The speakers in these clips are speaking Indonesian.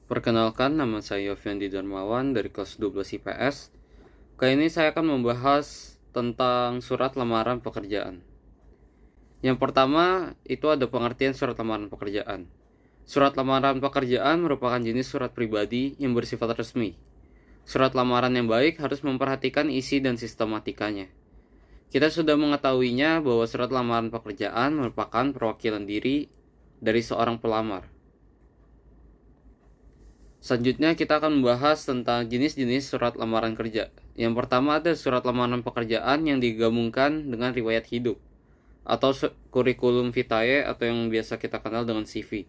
Perkenalkan, nama saya Yofiandi Darmawan dari kelas 12 IPS. Kali ini saya akan membahas tentang surat lamaran pekerjaan. Yang pertama, itu ada pengertian surat lamaran pekerjaan. Surat lamaran pekerjaan merupakan jenis surat pribadi yang bersifat resmi. Surat lamaran yang baik harus memperhatikan isi dan sistematikanya. Kita sudah mengetahuinya bahwa surat lamaran pekerjaan merupakan perwakilan diri dari seorang pelamar. Selanjutnya kita akan membahas tentang jenis-jenis surat lamaran kerja. Yang pertama ada surat lamaran pekerjaan yang digabungkan dengan riwayat hidup atau kurikulum vitae atau yang biasa kita kenal dengan CV.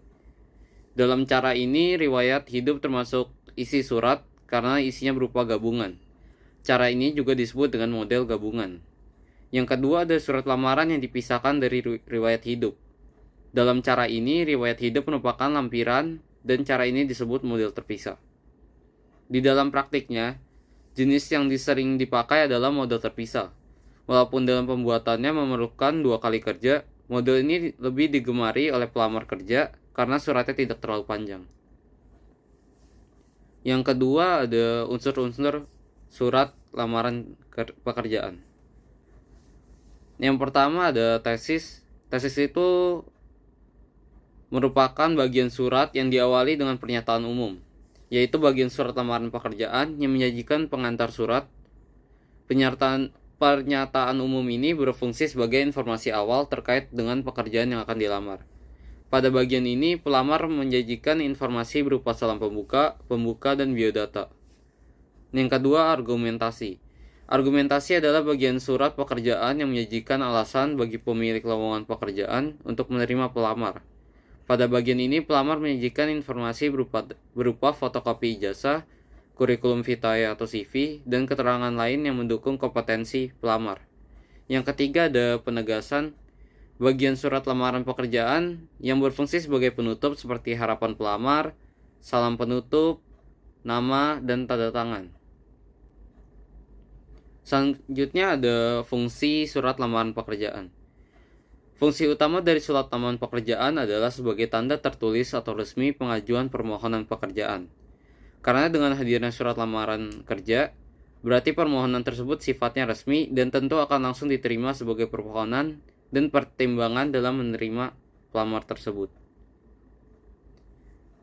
Dalam cara ini riwayat hidup termasuk isi surat karena isinya berupa gabungan. Cara ini juga disebut dengan model gabungan. Yang kedua ada surat lamaran yang dipisahkan dari riwayat hidup. Dalam cara ini riwayat hidup merupakan lampiran dan cara ini disebut model terpisah. Di dalam praktiknya, jenis yang sering dipakai adalah model terpisah. Walaupun dalam pembuatannya memerlukan 2 kali kerja, model ini lebih digemari oleh pelamar kerja karena suratnya tidak terlalu panjang. Yang kedua ada unsur-unsur surat lamaran pekerjaan. Yang pertama ada tesis. Tesis itu merupakan bagian surat yang diawali dengan pernyataan umum, yaitu bagian surat lamaran pekerjaan yang menyajikan pengantar surat. Pernyataan umum ini berfungsi sebagai informasi awal terkait dengan pekerjaan yang akan dilamar. Pada bagian ini, pelamar menjanjikan informasi berupa salam pembuka, dan biodata. Yang kedua, argumentasi. Argumentasi adalah bagian surat pekerjaan yang menyajikan alasan bagi pemilik lowongan pekerjaan untuk menerima pelamar. Pada bagian ini, pelamar menyajikan informasi berupa fotokopi ijazah, kurikulum vitae atau CV, dan keterangan lain yang mendukung kompetensi pelamar. Yang ketiga ada penegasan. Bagian surat lamaran pekerjaan yang berfungsi sebagai penutup seperti harapan pelamar, salam penutup, nama, dan tanda tangan. Selanjutnya ada fungsi surat lamaran pekerjaan. Fungsi utama dari surat lamaran pekerjaan adalah sebagai tanda tertulis atau resmi pengajuan permohonan pekerjaan. Karena dengan hadirnya surat lamaran kerja, berarti permohonan tersebut sifatnya resmi dan tentu akan langsung diterima sebagai permohonan dan pertimbangan dalam menerima pelamar tersebut.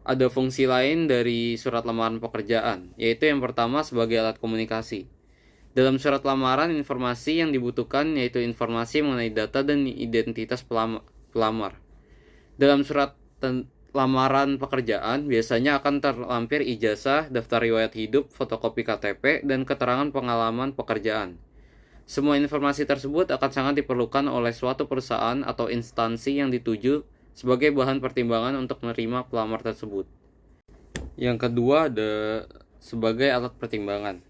Ada fungsi lain dari surat lamaran pekerjaan, yaitu yang pertama sebagai alat komunikasi. Dalam surat lamaran, informasi yang dibutuhkan yaitu informasi mengenai data dan identitas pelamar. Dalam surat lamaran pekerjaan, biasanya akan terlampir ijazah, daftar riwayat hidup, fotokopi KTP, dan keterangan pengalaman pekerjaan. Semua informasi tersebut akan sangat diperlukan oleh suatu perusahaan atau instansi yang dituju sebagai bahan pertimbangan untuk menerima pelamar tersebut. Yang kedua ada sebagai alat pertimbangan.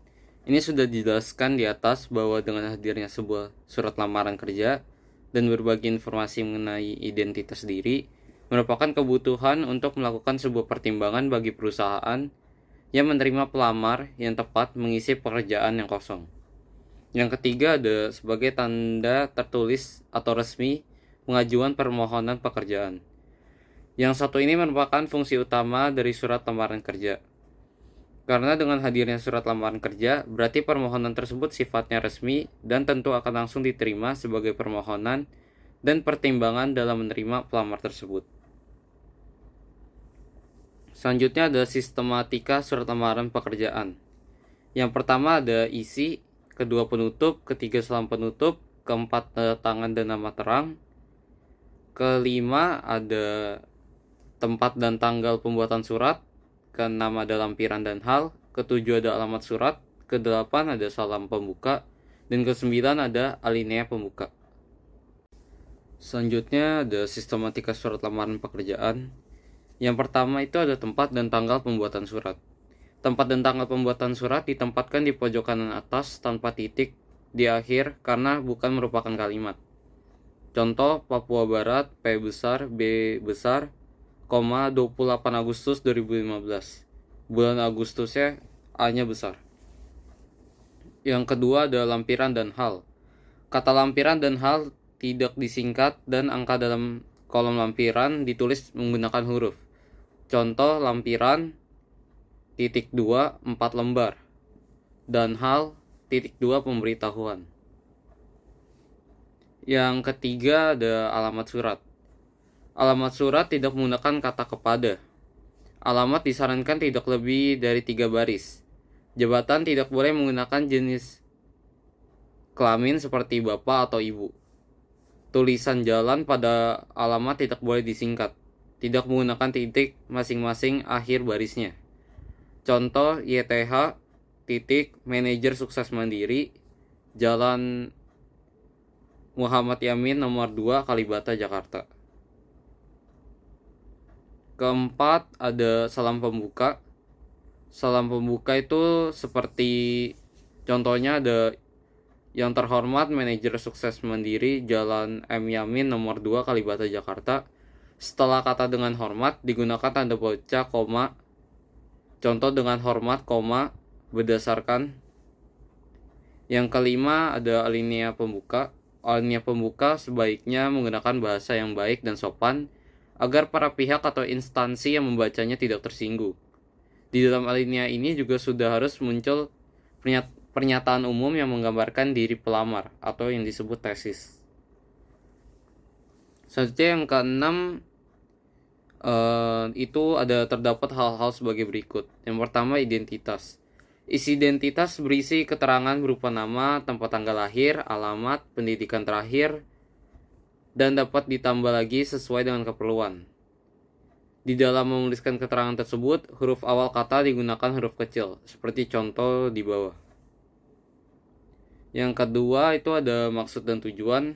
Ini sudah dijelaskan di atas bahwa dengan hadirnya sebuah surat lamaran kerja dan berbagi informasi mengenai identitas diri merupakan kebutuhan untuk melakukan sebuah pertimbangan bagi perusahaan yang menerima pelamar yang tepat mengisi pekerjaan yang kosong. Yang ketiga ada sebagai tanda tertulis atau resmi pengajuan permohonan pekerjaan. Yang satu ini merupakan fungsi utama dari surat lamaran kerja. Karena dengan hadirnya surat lamaran kerja, berarti permohonan tersebut sifatnya resmi dan tentu akan langsung diterima sebagai permohonan dan pertimbangan dalam menerima pelamar tersebut. Selanjutnya ada sistematika surat lamaran pekerjaan. Yang pertama ada isi, kedua penutup, ketiga salam penutup, keempat tanda tangan dan nama terang, kelima ada tempat dan tanggal pembuatan surat, keenam ada lampiran dan hal, ketujuh ada alamat surat, kedelapan ada salam pembuka, dan kesembilan ada alinea pembuka. Selanjutnya ada sistematika surat lamaran pekerjaan. Yang pertama itu ada tempat dan tanggal pembuatan surat. Tempat dan tanggal pembuatan surat ditempatkan di pojok kanan atas tanpa titik di akhir karena bukan merupakan kalimat. Contoh Papua Barat, P besar, B besar, 28 Agustus 2015. Bulan Agustusnya A-nya besar. Yang kedua ada lampiran dan hal. Kata lampiran dan hal tidak disingkat dan angka dalam kolom lampiran ditulis menggunakan huruf. Contoh lampiran titik 2 4 lembar, dan hal titik 2 pemberitahuan. Yang ketiga ada alamat surat. Alamat surat tidak menggunakan kata kepada. Alamat disarankan tidak lebih dari 3 baris. Jabatan tidak boleh menggunakan jenis kelamin seperti bapak atau ibu. Tulisan jalan pada alamat tidak boleh disingkat. Tidak menggunakan titik masing-masing akhir barisnya. Contoh YTH titik manajer sukses mandiri, Jalan Muhammad Yamin nomor 2 Kalibata Jakarta. Keempat ada salam pembuka. Salam pembuka itu seperti contohnya ada yang terhormat manajer sukses mandiri Jalan M Yamin nomor 2 Kalibata Jakarta. Setelah kata dengan hormat digunakan tanda baca koma. Contoh dengan hormat koma berdasarkan. Yang kelima ada alinea pembuka. Alinea pembuka sebaiknya menggunakan bahasa yang baik dan sopan agar para pihak atau instansi yang membacanya tidak tersinggung. Di dalam alinea ini juga sudah harus muncul pernyataan umum yang menggambarkan diri pelamar atau yang disebut tesis. Selanjutnya yang keenam itu ada terdapat hal-hal sebagai berikut. Yang pertama identitas. Isi identitas berisi keterangan berupa nama, tempat tanggal lahir, alamat, pendidikan terakhir, dan dapat ditambah lagi sesuai dengan keperluan. Di dalam menuliskan keterangan tersebut, huruf awal kata digunakan huruf kecil, seperti contoh di bawah. Yang kedua itu ada maksud dan tujuan.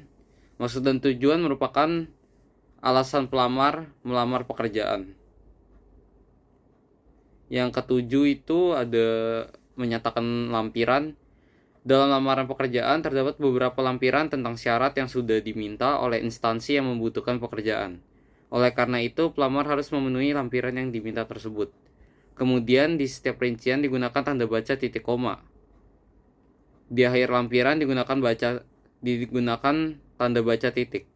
Maksud dan tujuan merupakan alasan pelamar melamar pekerjaan. Yang ketujuh itu ada menyatakan lampiran. Dalam lamaran pekerjaan terdapat beberapa lampiran tentang syarat yang sudah diminta oleh instansi yang membutuhkan pekerjaan. Oleh karena itu, pelamar harus memenuhi lampiran yang diminta tersebut. Kemudian di setiap rincian digunakan tanda baca titik koma. Di akhir lampiran digunakan tanda baca titik.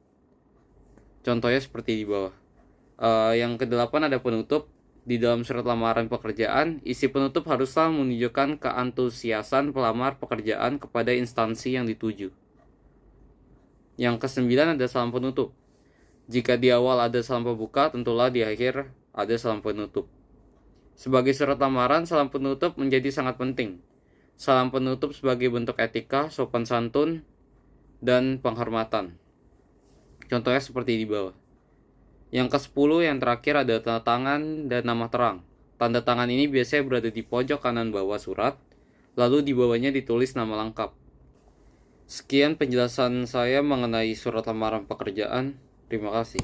Contohnya seperti di bawah. Yang kedelapan ada penutup. Di dalam surat lamaran pekerjaan, isi penutup haruslah menunjukkan keantusiasan pelamar pekerjaan kepada instansi yang dituju. Yang kesembilan ada salam penutup. Jika di awal ada salam pembuka, tentulah di akhir ada salam penutup. Sebagai surat lamaran, salam penutup menjadi sangat penting. Salam penutup sebagai bentuk etika, sopan santun, dan penghormatan. Contohnya seperti di bawah. Yang ke-10 yang terakhir ada tanda tangan dan nama terang. Tanda tangan ini biasanya berada di pojok kanan bawah surat, lalu di bawahnya ditulis nama lengkap. Sekian penjelasan saya mengenai surat lamaran pekerjaan. Terima kasih.